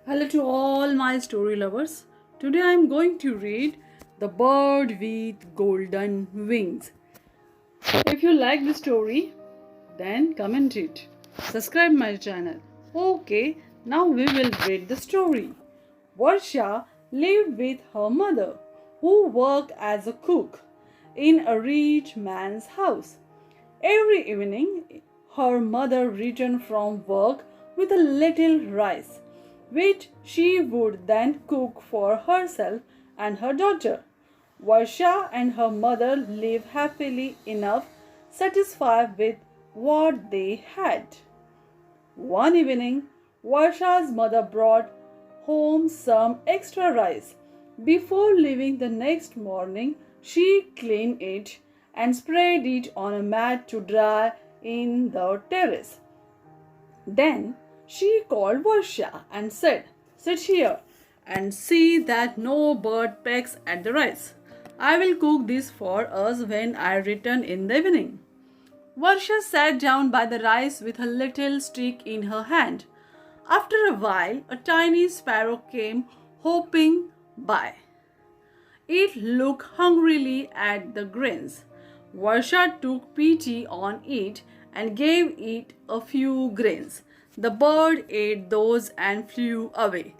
Hello to all my story lovers. Today I am going to read The Bird with Golden Wings. If you like the story, then comment it. Subscribe my channel. Okay, now we will read the story. Varsha lived with her mother, who worked as a cook in a rich man's house. Every evening, her mother returned from work with a little rice, which she would then cook for herself and her daughter. Varsha and her mother lived happily enough, satisfied with what they had. One evening, Varsha's mother brought home some extra rice. Before leaving the next morning, she cleaned it and spread it on a mat to dry in the terrace. Then she called Varsha and said, "Sit here and see that no bird pecks at the rice. I will cook this for us when I return in the evening." Varsha sat down by the rice with a little stick in her hand. After a while, a tiny sparrow came hopping by. It looked hungrily at the grains. Varsha took pity on it and gave it a few grains. The bird ate those and flew away.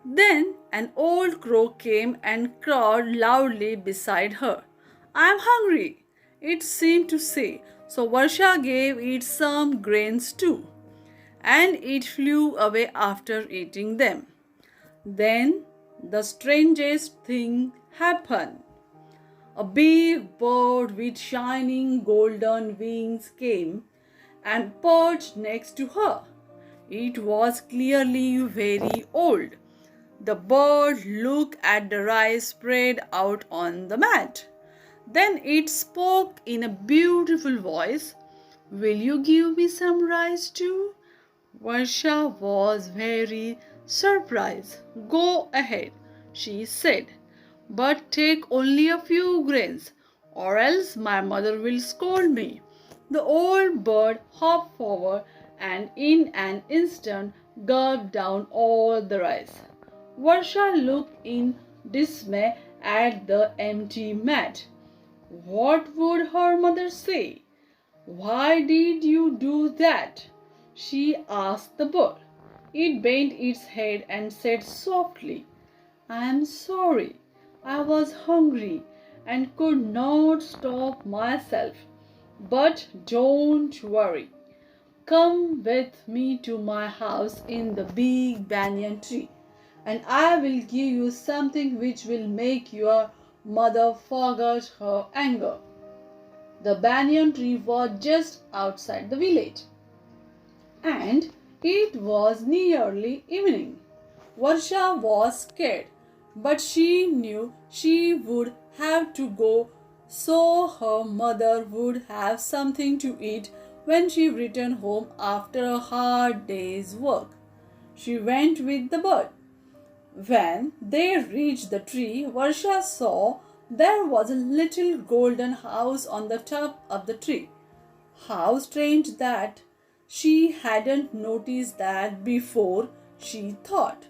Then an old crow came and crowed loudly beside her. "I am hungry," it seemed to say, so Varsha gave it some grains too, and it flew away after eating them. Then the strangest thing happened. A big bird with shining golden wings came and perched next to her. It was clearly very old. The bird looked at the rice spread out on the mat. Then it spoke in a beautiful voice. "Will you give me some rice too?" Varsha was very surprised. "Go ahead," she said, "but take only a few grains, or else my mother will scold me." The old bird hopped forward and in an instant gulped down all the rice. Varsha looked in dismay at the empty mat. What would her mother say? "Why did you do that?" she asked the bird. It bent its head and said softly, "I am sorry. I was hungry and could not stop myself. But don't worry. Come with me to my house in the big banyan tree, and I will give you something which will make your mother forget her anger." The banyan tree was just outside the village, and it was nearly evening. Varsha was scared, but she knew she would have to go so her mother would have something to eat when she returned home after a hard day's work. She went with the bird. When they reached the tree, Varsha saw there was a little golden house on the top of the tree. How strange that she hadn't noticed that before, she thought.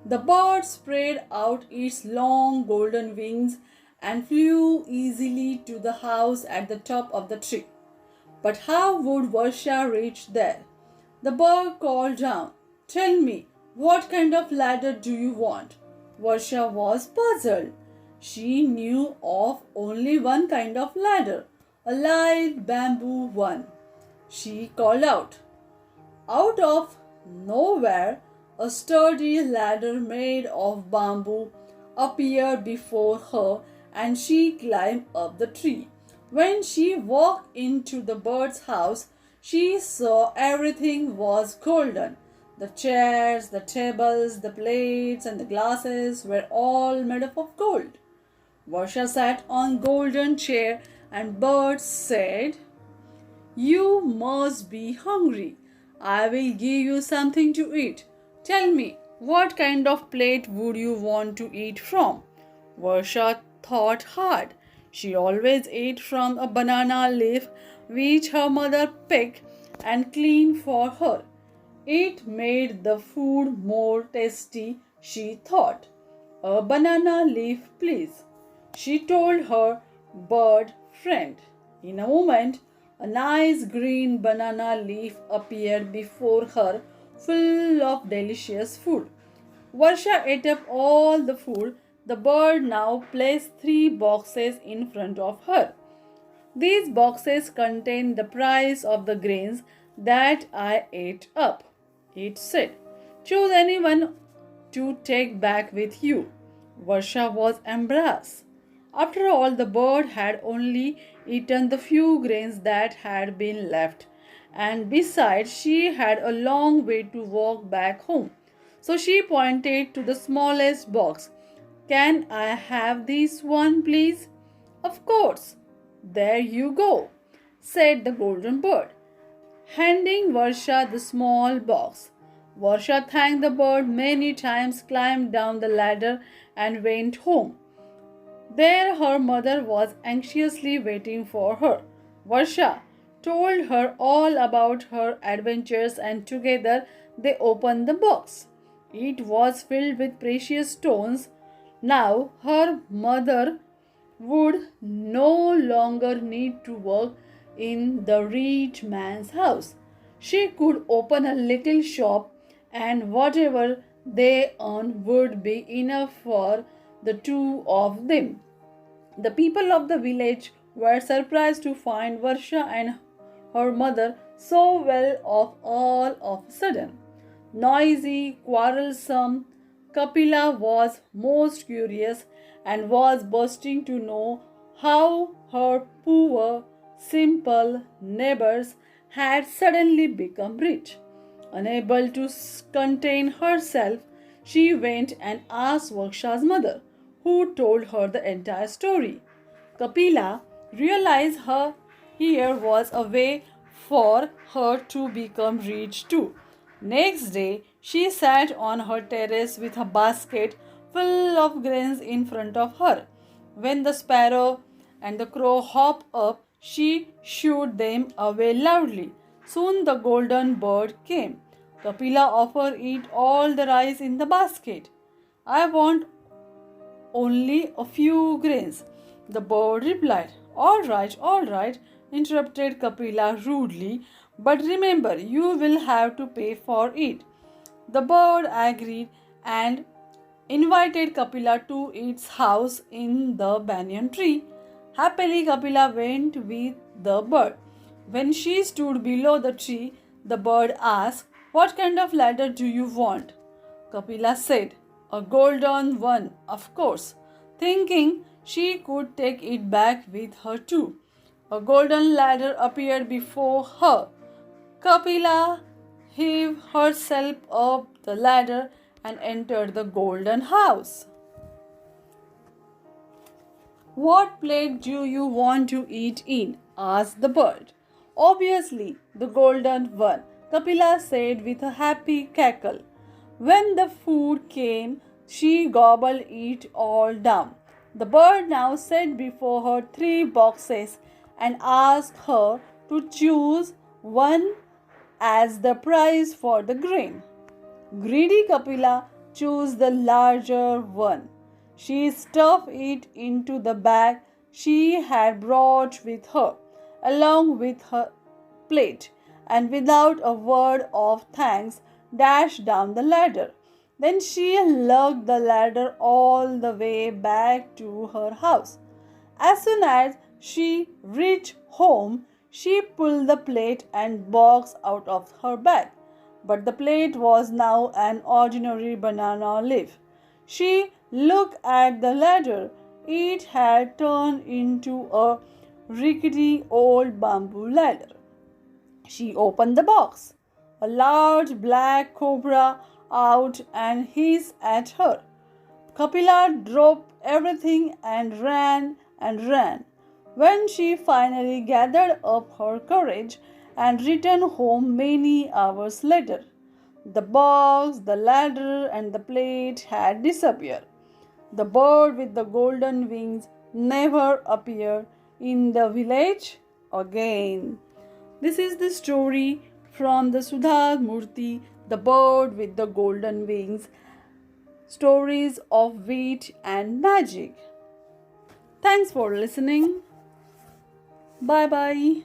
The bird spread out its long golden wings and flew easily to the house at the top of the tree. But how would Varsha reach there? The bird called down, "Tell me, what kind of ladder do you want?" Varsha was puzzled. She knew of only one kind of ladder, a light bamboo one. She called out. Out of nowhere, a sturdy ladder made of bamboo appeared before her, and she climbed up the tree. When she walked into the bird's house, she saw everything was golden. The chairs, the tables, the plates, and the glasses were all made up of gold. Varsha sat on golden chair, and bird said, "You must be hungry. I will give you something to eat. Tell me, what kind of plate would you want to eat from?" Varsha thought hard. She always ate from a banana leaf which her mother picked and cleaned for her. It made the food more tasty, she thought. A banana leaf, please, she told her bird friend. In a moment, a nice green banana leaf appeared before her, full of delicious food. Varsha ate up all the food. The bird now placed 3 boxes in front of her. These boxes contain the price of the grains that I ate up, it said. Choose anyone to take back with you. Varsha was embarrassed. After all, the bird had only eaten the few grains that had been left, and besides, she had a long way to walk back home. So she pointed to the smallest box. Can I have this one, please? Of course. There you go, said the golden bird, handing Varsha the small box. Varsha thanked the bird many times, climbed down the ladder, and went home. There her mother was anxiously waiting for her. Varsha told her all about her adventures, and together they opened the box. It was filled with precious stones. Now her mother would no longer need to work in the rich man's house. She could open a little shop, and whatever they earned would be enough for the two of them. The people of the village were surprised to find Varsha and her mother so well off all of a sudden. Noisy, quarrelsome, Kapila was most curious and was bursting to know how her poor, simple neighbors had suddenly become rich. Unable to contain herself, she went and asked Varsha's mother, who told her the entire story. Kapila realized here was a way for her to become rich too. Next day, she sat on her terrace with a basket full of grains in front of her. When the sparrow and the crow hopped up, she shooed them away loudly. Soon the golden bird came. Kapila offered it all the rice in the basket. I want only a few grains, the bird replied. All right, interrupted Kapila rudely, but remember, you will have to pay for it. The bird agreed and invited Kapila to its house in the banyan tree. Happily, Kapila went with the bird. When she stood below the tree, the bird asked, What kind of ladder do you want? Kapila said, A golden one, of course, thinking she could take it back with her too. A golden ladder appeared before her. Kapila heaved herself up the ladder and entered the golden house. What plate do you want to eat in? Asked the bird. Obviously, the golden one, Kapila said with a happy cackle. When the food came, she gobbled it all down. The bird now set before her 3 boxes and asked her to choose one as the prize for the grain. Greedy Kapila chose the larger one. She stuffed it into the bag she had brought with her, along with her plate, and without a word of thanks dashed down the ladder. Then she lugged the ladder all the way back to her house. As soon as she reached home, she pulled the plate and box out of her bag. But the plate was now an ordinary banana leaf. She looked at the ladder. It had turned into a rickety old bamboo ladder. She opened the box. A large black cobra out and hissed at her. Kapila dropped everything and ran and ran. When she finally gathered up her courage and returned home many hours later, the box, the ladder, and the plate had disappeared. The bird with the golden wings never appeared in the village again. This is the story from the Sudha Murthy The Bird with the Golden Wings, stories of wit and magic. Thanks for listening. Bye bye.